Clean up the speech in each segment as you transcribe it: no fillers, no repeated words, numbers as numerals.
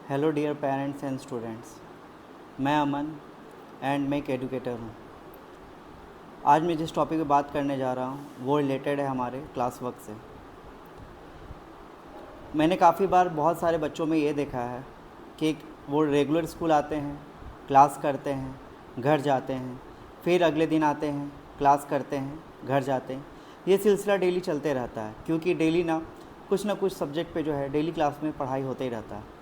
Hello dear parents and students, मैं Aman and मैं एक एजुकेटर हूँ। आज मैं जिस टॉपिक पे बात करने जा रहा हूँ वो रिलेटेड है हमारे क्लास वर्क से। मैंने काफ़ी बार बहुत सारे बच्चों में ये देखा है कि वो रेगुलर स्कूल आते हैं, क्लास करते हैं, घर जाते हैं, फिर अगले दिन आते हैं, क्लास करते हैं, घर जाते हैं। ये सिलसिला डेली चलते रहता है क्योंकि डेली ना कुछ सब्जेक्ट पे जो है डेली क्लास में पढ़ाई होते ही रहता है।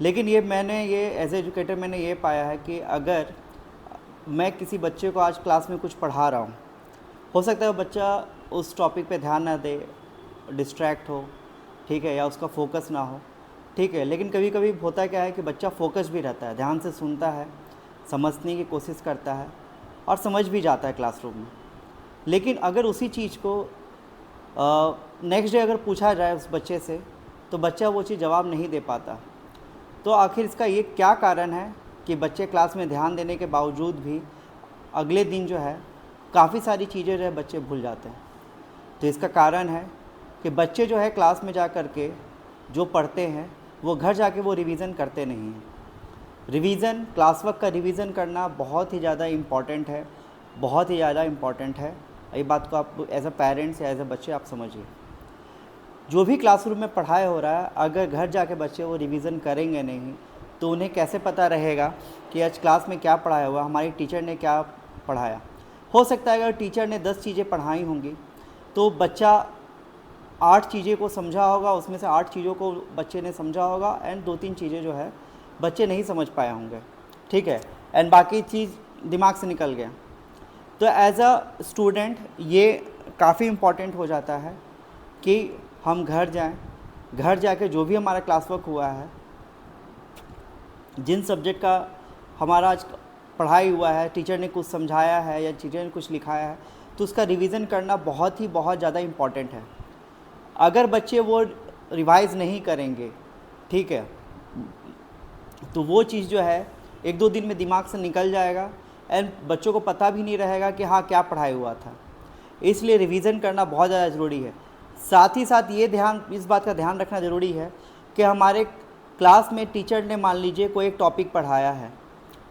लेकिन मैंने एज एजुकेटर मैंने ये पाया है कि अगर मैं किसी बच्चे को आज क्लास में कुछ पढ़ा रहा हूँ, हो सकता है वो बच्चा उस टॉपिक पे ध्यान ना दे, डिस्ट्रैक्ट हो, ठीक है, या उसका फोकस ना हो, ठीक है। लेकिन कभी कभी होता क्या है कि बच्चा फोकस भी रहता है, ध्यान से सुनता है, समझने की कोशिश करता है और समझ भी जाता है क्लासरूम में। लेकिन अगर उसी चीज़ को नेक्स्ट डे अगर पूछा जाए उस बच्चे से तो बच्चा वो चीज़ जवाब नहीं दे पाता। तो आखिर इसका ये क्या कारण है कि बच्चे क्लास में ध्यान देने के बावजूद भी अगले दिन जो है काफ़ी सारी चीज़ें जो है बच्चे भूल जाते हैं। तो इसका कारण है कि बच्चे जो है क्लास में जा कर के जो पढ़ते हैं वो घर जाके वो रिवीज़न करते नहीं हैं। रिवीज़न, क्लास वर्क का रिवीज़न करना बहुत ही ज़्यादा इम्पॉर्टेंट है, बहुत ही ज़्यादा इम्पॉर्टेंट है। ये बात को आप एज अ पेरेंट्स या एज अ बच्चे आप समझिए। जो भी क्लासरूम में पढ़ाया हो रहा है, अगर घर जाके बच्चे वो रिवीज़न करेंगे नहीं तो उन्हें कैसे पता रहेगा कि आज क्लास में क्या पढ़ाया हुआ, हमारी टीचर ने क्या पढ़ाया। हो सकता है अगर टीचर ने 10 चीज़ें पढ़ाई होंगी तो बच्चा 8 चीज़ें को समझा होगा, उसमें से 8 चीज़ों को बच्चे ने समझा होगा एंड 2-3 चीज़ें जो है बच्चे नहीं समझ पाए होंगे, ठीक है, एंड बाकी चीज़ दिमाग से निकल गया। तो एज अ स्टूडेंट ये काफ़ी इम्पॉर्टेंट हो जाता है कि हम घर जाएं, घर जाके जो भी हमारा क्लास वर्क हुआ है, जिन सब्जेक्ट का हमारा आज पढ़ाई हुआ है, टीचर ने कुछ समझाया है या टीचर ने कुछ लिखाया है, तो उसका रिवीज़न करना बहुत ज़्यादा इम्पॉर्टेंट है। अगर बच्चे वो रिवाइज़ नहीं करेंगे, ठीक है, तो वो चीज़ जो है 1-2 दिन में दिमाग से निकल जाएगा एंड बच्चों को पता भी नहीं रहेगा कि हाँ क्या पढ़ाई हुआ था। इसलिए रिवीज़न करना बहुत ज़्यादा ज़रूरी है। साथ ही साथ इस बात का ध्यान रखना ज़रूरी है कि हमारे क्लास में टीचर ने मान लीजिए कोई एक टॉपिक पढ़ाया है,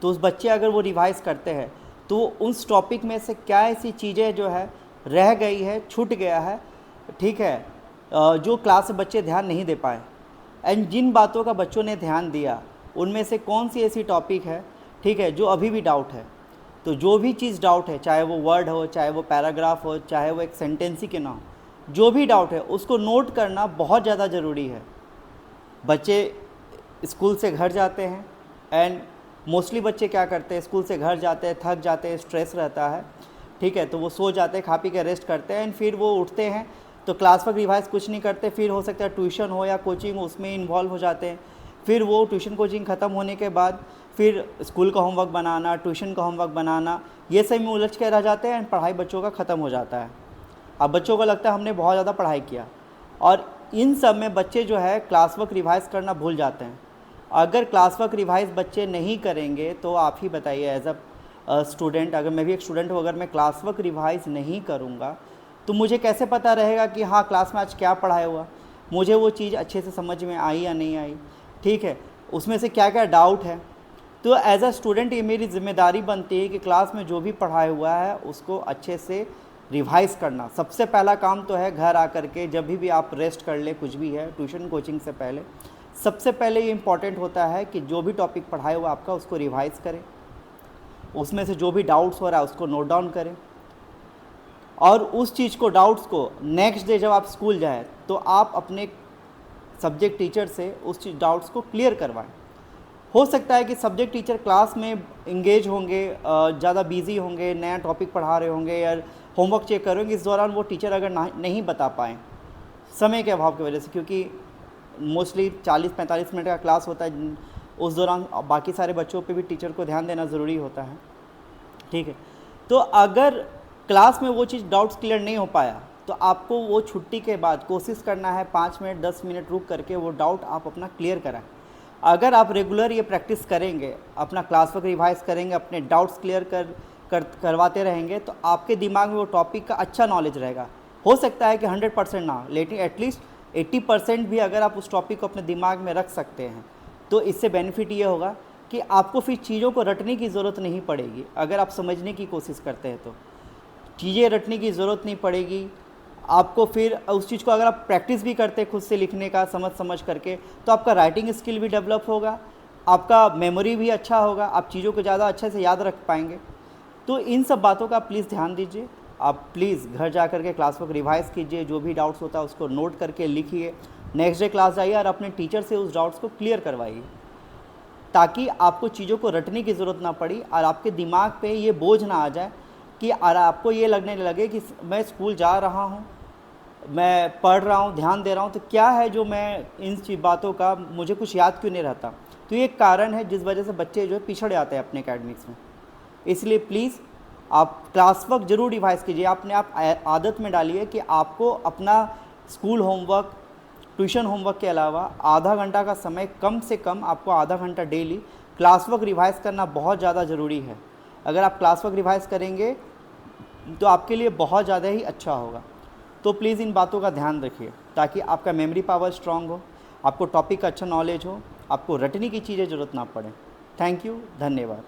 तो उस बच्चे अगर वो रिवाइज़ करते हैं तो उस टॉपिक में से क्या ऐसी चीज़ें जो है रह गई है, छूट गया है, ठीक है, जो क्लास में बच्चे ध्यान नहीं दे पाए, एंड जिन बातों का बच्चों ने ध्यान दिया उनमें से कौन सी ऐसी टॉपिक है, ठीक है, जो अभी भी डाउट है। तो जो भी चीज़ डाउट है, चाहे वो वर्ड हो, चाहे वो पैराग्राफ हो, चाहे वो एक सेंटेंस ही क्यों ना हो, जो भी डाउट है उसको नोट करना बहुत ज़्यादा ज़रूरी है। बच्चे स्कूल से घर जाते हैं एंड मोस्टली बच्चे क्या करते हैं, स्कूल से घर जाते हैं, थक जाते हैं, स्ट्रेस रहता है, ठीक है, तो वो सो जाते हैं, खा पी के रेस्ट करते हैं एंड फिर वो उठते हैं तो क्लास वर्क रिवाइज कुछ नहीं करते। फिर हो सकता है ट्यूशन हो या कोचिंग हो, उसमें इन्वॉल्व हो जाते हैं। फिर वो ट्यूशन कोचिंग ख़त्म होने के बाद फिर स्कूल का होमवर्क बनाना, ट्यूशन का होमवर्क बनाना, ये सब में उलझ के रह जाते हैं एंड पढ़ाई बच्चों का ख़त्म हो जाता है। अब बच्चों को लगता है हमने बहुत ज़्यादा पढ़ाई किया, और इन सब में बच्चे जो है क्लास वर्क रिवाइज़ करना भूल जाते हैं। अगर क्लास वर्क रिवाइज़ बच्चे नहीं करेंगे तो आप ही बताइए, एज अ स्टूडेंट, अगर मैं भी एक स्टूडेंट हूँ, अगर मैं क्लास वर्क रिवाइज़ नहीं करूँगा तो मुझे कैसे पता रहेगा कि हाँ क्लास में आज क्या पढ़ाया हुआ, मुझे वो चीज़ अच्छे से समझ में आई या नहीं आई, ठीक है, उसमें से क्या क्या डाउट है। तो एज अ स्टूडेंट ये मेरी जिम्मेदारी बनती है कि क्लास में जो भी पढ़ाया हुआ है उसको अच्छे से रिवाइज़ करना। सबसे पहला काम तो है घर आकर के, जब भी आप रेस्ट कर ले, कुछ भी है, ट्यूशन कोचिंग से पहले सबसे पहले ये इम्पॉर्टेंट होता है कि जो भी टॉपिक पढ़ाया हुआ आपका उसको रिवाइज़ करें, उसमें से जो भी डाउट्स हो रहा है उसको नोट डाउन करें, और उस चीज़ को, डाउट्स को नेक्स्ट डे जब आप स्कूल जाएँ तो आप अपने सब्जेक्ट टीचर से उस चीज़ डाउट्स को क्लियर करवाएं। हो सकता है कि सब्जेक्ट टीचर क्लास में इंगेज होंगे, ज़्यादा बिजी होंगे, नया टॉपिक पढ़ा रहे होंगे या होमवर्क चेक करेंगे, इस दौरान वो टीचर अगर नहीं बता पाएँ समय के अभाव की वजह से, क्योंकि मोस्टली 40-45 मिनट का क्लास होता है, उस दौरान बाकी सारे बच्चों पे भी टीचर को ध्यान देना ज़रूरी होता है, ठीक है। तो अगर क्लास में वो चीज़ डाउट्स क्लियर नहीं हो पाया तो आपको वो छुट्टी के बाद कोशिश करना है 5 मिनट 10 मिनट रुक करके वो डाउट आप अपना क्लियर कराएं। अगर आप रेगुलर ये प्रैक्टिस करेंगे, अपना क्लास वर्क रिवाइज करेंगे, अपने डाउट्स क्लियर करवाते रहेंगे तो आपके दिमाग में वो टॉपिक का अच्छा नॉलेज रहेगा। हो सकता है कि 100% ना, लेकिन एटलीस्ट 80% भी अगर आप उस टॉपिक को अपने दिमाग में रख सकते हैं तो इससे बेनिफिट ये होगा कि आपको फिर चीज़ों को रटने की ज़रूरत नहीं पड़ेगी। अगर आप समझने की कोशिश करते हैं तो चीज़ें रटने की ज़रूरत नहीं पड़ेगी आपको। फिर उस चीज़ को अगर आप प्रैक्टिस भी करते हैं खुद से लिखने का समझ करके, तो आपका राइटिंग स्किल भी डेवलप होगा, आपका मेमोरी भी अच्छा होगा, आप चीज़ों को ज़्यादा अच्छे से याद रख पाएंगे। तो इन सब बातों का प्लीज़ ध्यान दीजिए। आप प्लीज़ घर जा कर के क्लास वर्क रिवाइज़ कीजिए, जो भी डाउट्स होता है उसको नोट करके लिखिए, नेक्स्ट डे क्लास जाइए और अपने टीचर से उस डाउट्स को क्लियर करवाइए, ताकि आपको चीज़ों को रटने की ज़रूरत ना पड़ी और आपके दिमाग पे ये बोझ ना आ जाए कि आपको ये लगने लगे कि मैं स्कूल जा रहा हूँ, मैं पढ़ रहा हूँ, ध्यान दे रहा हूँ, तो क्या है जो मैं इन बातों का मुझे कुछ याद क्यों नहीं रहता। तो ये कारण है जिस वजह से बच्चे जो है पिछड़ जाते हैं अपने एकेडमिक्स में। इसलिए प्लीज़ आप क्लास वर्क ज़रूर रिवाइज़ कीजिए, अपने आप आदत में डालिए कि आपको अपना स्कूल होमवर्क, ट्यूशन होमवर्क के अलावा आधा घंटा का समय, कम से कम आपको आधा घंटा डेली क्लास वर्क रिवाइज़ करना बहुत ज़्यादा ज़रूरी है। अगर आप क्लास वर्क रिवाइज़ करेंगे तो आपके लिए बहुत ज़्यादा ही अच्छा होगा। तो प्लीज़ इन बातों का ध्यान रखिए ताकि आपका मेमोरी पावर स्ट्रांग हो, आपको टॉपिक का अच्छा नॉलेज हो, आपको रटने की चीज़ें ज़रूरत ना पड़े। थैंक यू, धन्यवाद।